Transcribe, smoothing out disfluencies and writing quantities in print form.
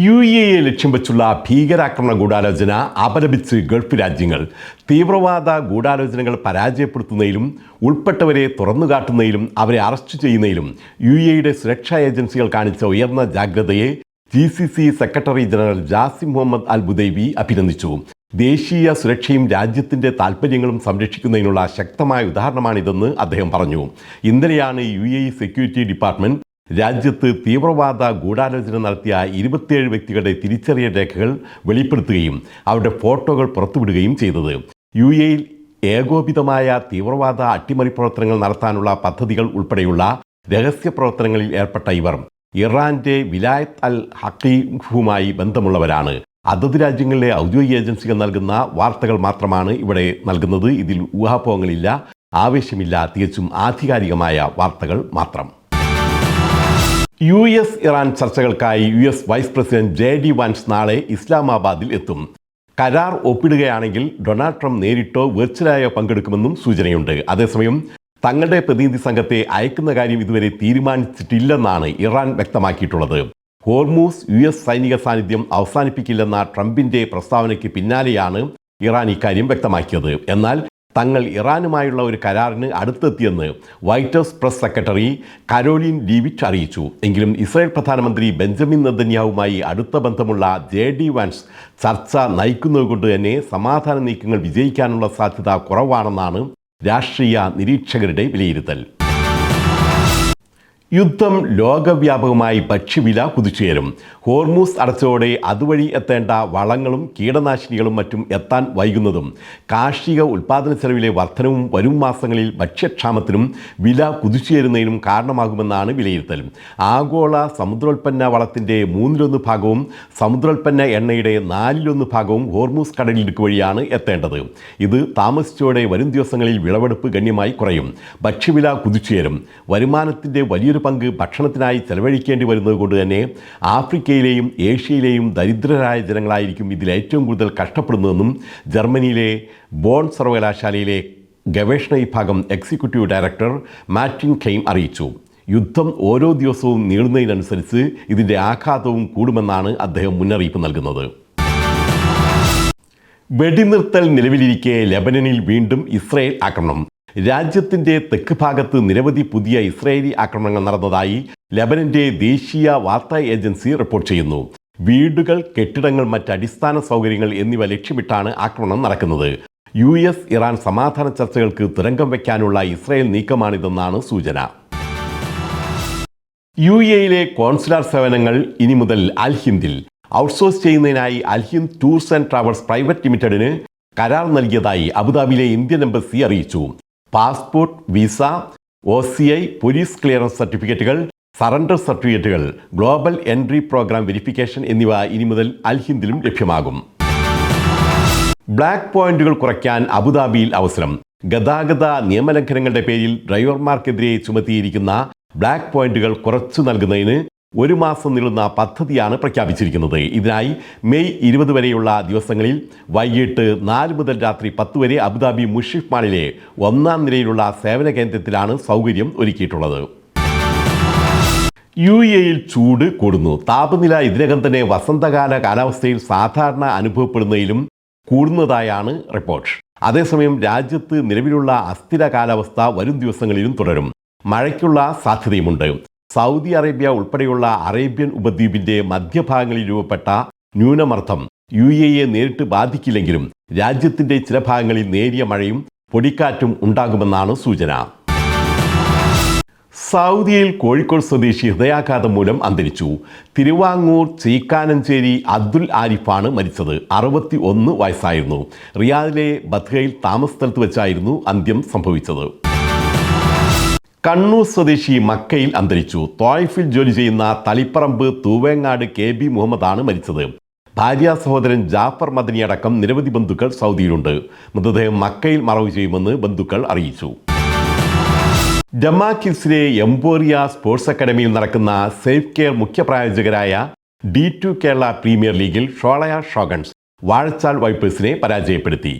UAE ലക്ഷ്യം വെച്ചുള്ള ഭീകരാക്രമണ ഗൂഢാലോചന അപലപിച്ച് ഗൾഫ് രാജ്യങ്ങൾ. തീവ്രവാദ ഗൂഢാലോചനകൾ പരാജയപ്പെടുത്തുന്നതിലും ഉൾപ്പെട്ടവരെ തുറന്നുകാട്ടുന്നതിലും അവരെ അറസ്റ്റ് ചെയ്യുന്നതിലും UAEയുടെ സുരക്ഷാ ഏജൻസികൾ കാണിച്ച ഉയർന്ന ജാഗ്രതയെ GCC secretary general Jasem Mohamed Al Budaiwi അഭിനന്ദിച്ചു. ദേശീയ സുരക്ഷയും രാജ്യത്തിൻ്റെ താൽപ്പര്യങ്ങളും സംരക്ഷിക്കുന്നതിനുള്ള ശക്തമായ ഉദാഹരണമാണിതെന്ന് അദ്ദേഹം പറഞ്ഞു. ഇന്നലെയാണ് UAE സെക്യൂരിറ്റി ഡിപ്പാർട്ട്മെന്റ് രാജ്യത്ത് തീവ്രവാദ ഗൂഢാലോചന നടത്തിയ 27 വ്യക്തികളുടെ തിരിച്ചറിയൽ രേഖകൾ വെളിപ്പെടുത്തുകയും അവരുടെ ഫോട്ടോകൾ പുറത്തുവിടുകയും ചെയ്തത്. UAEയിൽ ഏകോപിതമായ തീവ്രവാദ അട്ടിമറി പ്രവർത്തനങ്ങൾ നടത്താനുള്ള പദ്ധതികൾ ഉൾപ്പെടെയുള്ള രഹസ്യ പ്രവർത്തനങ്ങളിൽ ഏർപ്പെട്ട ഇവർ ഇറാന്റെ വിലായത്ത് അൽ ഹഖീഫുമായി ബന്ധമുള്ളവരാണ്. അതത് രാജ്യങ്ങളിലെ ഔദ്യോഗിക ഏജൻസികൾ നൽകുന്ന വാർത്തകൾ മാത്രമാണ് ഇവിടെ നൽകുന്നത്. ഇതിൽ ഊഹാപോഹങ്ങളില്ല, ആവേശമില്ല, തികച്ചും ആധികാരികമായ വാർത്തകൾ മാത്രം. US ഇറാൻ ചർച്ചകൾക്കായി US vice president JD Vance നാളെ ഇസ്ലാമാബാദിൽ എത്തും. കരാർ ഒപ്പിടുകയാണെങ്കിൽ ഡൊണാൾഡ് ട്രംപ് നേരിട്ടോ വെർച്വലായോ പങ്കെടുക്കുമെന്നും സൂചനയുണ്ട്. അതേസമയം തങ്ങളുടെ പ്രതിനിധി സംഘത്തെ അയക്കുന്ന കാര്യം ഇതുവരെ തീരുമാനിച്ചിട്ടില്ലെന്നാണ് ഇറാൻ വ്യക്തമാക്കിയിട്ടുള്ളത്. ഹോർമൂസ് US സൈനിക സാന്നിധ്യം അവസാനിപ്പിക്കില്ലെന്ന ട്രംപിന്റെ പ്രസ്താവനയ്ക്ക് പിന്നാലെയാണ് ഇറാൻ ഇക്കാര്യം വ്യക്തമാക്കിയത്. എന്നാൽ തങ്ങൾ ഇറാനുമായുള്ള ഒരു കരാറിന് അടുത്തെത്തിയെന്ന് White House press secretary Karoline Leavitt അറിയിച്ചു. എങ്കിലും ഇസ്രായേൽ പ്രധാനമന്ത്രി ബെഞ്ചമിൻ നെതന്യാഹുവുമായി അടുത്ത ബന്ധമുള്ള JD വാൻസ് ചർച്ച നയിക്കുന്നതുകൊണ്ട് തന്നെ സമാധാന നീക്കങ്ങൾ വിജയിക്കാനുള്ള സാധ്യത കുറവാണെന്നാണ് രാഷ്ട്രീയ നിരീക്ഷകരുടെ വിലയിരുത്തൽ. യുദ്ധം ലോകവ്യാപകമായി ഭക്ഷ്യവില കുതിച്ചുയരും. ഹോർമൂസ് അടച്ചതോടെ അതുവഴി എത്തേണ്ട വളങ്ങളും കീടനാശിനികളും മറ്റും എത്താൻ വൈകുന്നതും കാർഷിക ഉൽപ്പാദന ചെലവിലെ വർധനവും വരും മാസങ്ങളിൽ ഭക്ഷ്യക്ഷാമത്തിനും വില കുതിച്ചുയരുന്നതിനും കാരണമാകുമെന്നാണ് വിലയിരുത്തൽ. ആഗോള സമുദ്രോൽപ്പന്ന വളത്തിൻ്റെ 1/3 ഭാഗവും സമുദ്രോൽപ്പന്ന എണ്ണയുടെ 4/1 ഭാഗവും ഹോർമൂസ് കടലിടുക്ക് വഴിയാണ് എത്തേണ്ടത്. ഇത് താമസിച്ചോടെ വരും ദിവസങ്ങളിൽ വിളവെടുപ്പ് ഗണ്യമായി കുറയും. ഭക്ഷ്യവില കുതിച്ചുയരും. വരുമാനത്തിൻ്റെ വലിയൊരു പങ്ക് ഭക്ഷണത്തിനായി ചെലവഴിക്കേണ്ടി വരുന്നത് കൊണ്ട് തന്നെ ആഫ്രിക്കയിലെയും ഏഷ്യയിലെയും ദരിദ്രരായ ജനങ്ങളായിരിക്കും ഇതിൽ ഏറ്റവും കൂടുതൽ കഷ്ടപ്പെടുന്നതെന്നും ജർമ്മനിയിലെ ബോൺ സർവകലാശാലയിലെ ഗവേഷണ വിഭാഗം എക്സിക്യൂട്ടീവ് ഡയറക്ടർ മാർട്ടിൻ കെയ്ം അറിയിച്ചു. യുദ്ധം ഓരോ ദിവസവും നീളുന്നതിനനുസരിച്ച് ഇതിൻ്റെ ആഘാതവും കൂടുമെന്നാണ് അദ്ദേഹം മുന്നറിയിപ്പ് നൽകുന്നത്. വെടിനിർത്തൽ നിലവിലിരിക്കെ ലെബനനിൽ വീണ്ടും ഇസ്രായേൽ ആക്രമണം. രാജ്യത്തിൻ്റെ തെക്ക് ഭാഗത്ത് നിരവധി പുതിയ ഇസ്രായേലി ആക്രമണങ്ങൾ നടന്നതായി ലെബനന്റെ ദേശീയ വാർത്താ ഏജൻസി റിപ്പോർട്ട് ചെയ്യുന്നു. വീടുകൾ, കെട്ടിടങ്ങൾ, മറ്റ് അടിസ്ഥാന സൗകര്യങ്ങൾ എന്നിവ ലക്ഷ്യമിട്ടാണ് ആക്രമണം നടക്കുന്നത്. US ഇറാൻ സമാധാന ചർച്ചകൾക്ക് തുരങ്കം വയ്ക്കാനുള്ള ഇസ്രായേൽ നീക്കമാണിതെന്നാണ് സൂചന. UAEയിലെ കോൺസുലാർ സേവനങ്ങൾ ഇനി മുതൽ അൽ ഹിന്ദിൽ. ഔട്ട്സോഴ്സ് ചെയ്യുന്നതിനായി Al Hind tours and travels private ലിമിറ്റഡിന് കരാർ നൽകിയതായി അബുദാബിയിലെ ഇന്ത്യൻ എംബസി അറിയിച്ചു. Passport, visa, OCI, police clearance സർട്ടിഫിക്കറ്റുകൾ, സറണ്ടർ സർട്ടിഫിക്കറ്റുകൾ, ഗ്ലോബൽ എൻട്രി പ്രോഗ്രാം വെരിഫിക്കേഷൻ എന്നിവ ഇനി മുതൽ അൽ ഹിന്ദിലും ലഭ്യമാകും. ബ്ലാക്ക് പോയിന്റുകൾ കുറയ്ക്കാൻ അബുദാബിയിൽ അവസരം. ഗതാഗത നിയമലംഘനങ്ങളുടെ പേരിൽ ഡ്രൈവർമാർക്കെതിരെ ചുമത്തിയിരിക്കുന്ന ബ്ലാക്ക് പോയിന്റുകൾ കുറച്ചു നൽകുന്നതിന് 1 മാസം നീളുന്ന പദ്ധതിയാണ് പ്രഖ്യാപിച്ചിരിക്കുന്നത്. ഇതിനായി മെയ് 20 വരെയുള്ള ദിവസങ്ങളിൽ വൈകിട്ട് 4 മുതൽ രാത്രി 10 വരെ അബുദാബി മുഷിഫ് മാളിലെ 1ാം നിലയിലുള്ള സേവന കേന്ദ്രത്തിലാണ് സൗകര്യം ഒരുക്കിയിട്ടുള്ളത്. UAEയിൽ ചൂട് കൂടുന്നു. താപനില ഇതിനകം തന്നെ വസന്തകാല കാലാവസ്ഥയിൽ സാധാരണ അനുഭവപ്പെടുന്നതിലും കൂടുന്നതായാണ് റിപ്പോർട്ട്. അതേസമയം രാജ്യത്ത് നിലവിലുള്ള അസ്ഥിര കാലാവസ്ഥ വരും ദിവസങ്ങളിലും തുടരും. മഴയ്ക്കുള്ള സാധ്യതയുമുണ്ട്. സൗദി അറേബ്യ ഉൾപ്പെടെയുള്ള അറേബ്യൻ ഉപദ്വീപിന്റെ മധ്യഭാഗങ്ങളിൽ രൂപപ്പെട്ട ന്യൂനമർദ്ദം UAEയെ നേരിട്ട് ബാധിക്കില്ലെങ്കിലും രാജ്യത്തിന്റെ ചില ഭാഗങ്ങളിൽ നേരിയ മഴയും പൊടിക്കാറ്റും ഉണ്ടാകുമെന്നാണ് സൂചന. സൗദിയിൽ കോഴിക്കോട് സ്വദേശി ഹൃദയാഘാതം മൂലം അന്തരിച്ചു. തിരുവാങ്ങൂർ ചീക്കാനഞ്ചേരി അബ്ദുൽ ആരിഫാണ് മരിച്ചത്. 61 വയസ്സായിരുന്നു. റിയാദിലെ ബത്ഹയിൽ താമസ സ്ഥലത്ത് വെച്ചായിരുന്നു അന്ത്യം സംഭവിച്ചത്. കണ്ണൂർ സ്വദേശി മക്കയിൽ അന്തരിച്ചു. ത്വായിഫിൽ ജോലി ചെയ്യുന്ന തളിപ്പറമ്പ് തൂവേങ്ങാട് KB മുഹമ്മദാണ് മരിച്ചത്. ഭാര്യ സഹോദരൻ ജാഫർ മദനി അടക്കം നിരവധി ബന്ധുക്കൾ സൗദിയിലുണ്ട്. മൃതദേഹം മക്കയിൽ മറവ് ചെയ്യുമെന്ന് ബന്ധുക്കൾ അറിയിച്ചു. ഡമാക്കിസിലെ എംപോറിയ സ്പോർട്സ് അക്കാദമിയിൽ നടക്കുന്ന സേഫ് കെയർ മുഖ്യ പ്രായോജകരായ D2 കേരള പ്രീമിയർ ലീഗിൽ ഷോളയ ഷോഗൺസ് വാഴച്ചാൽ വൈപ്പേഴ്സിനെ പരാജയപ്പെടുത്തി.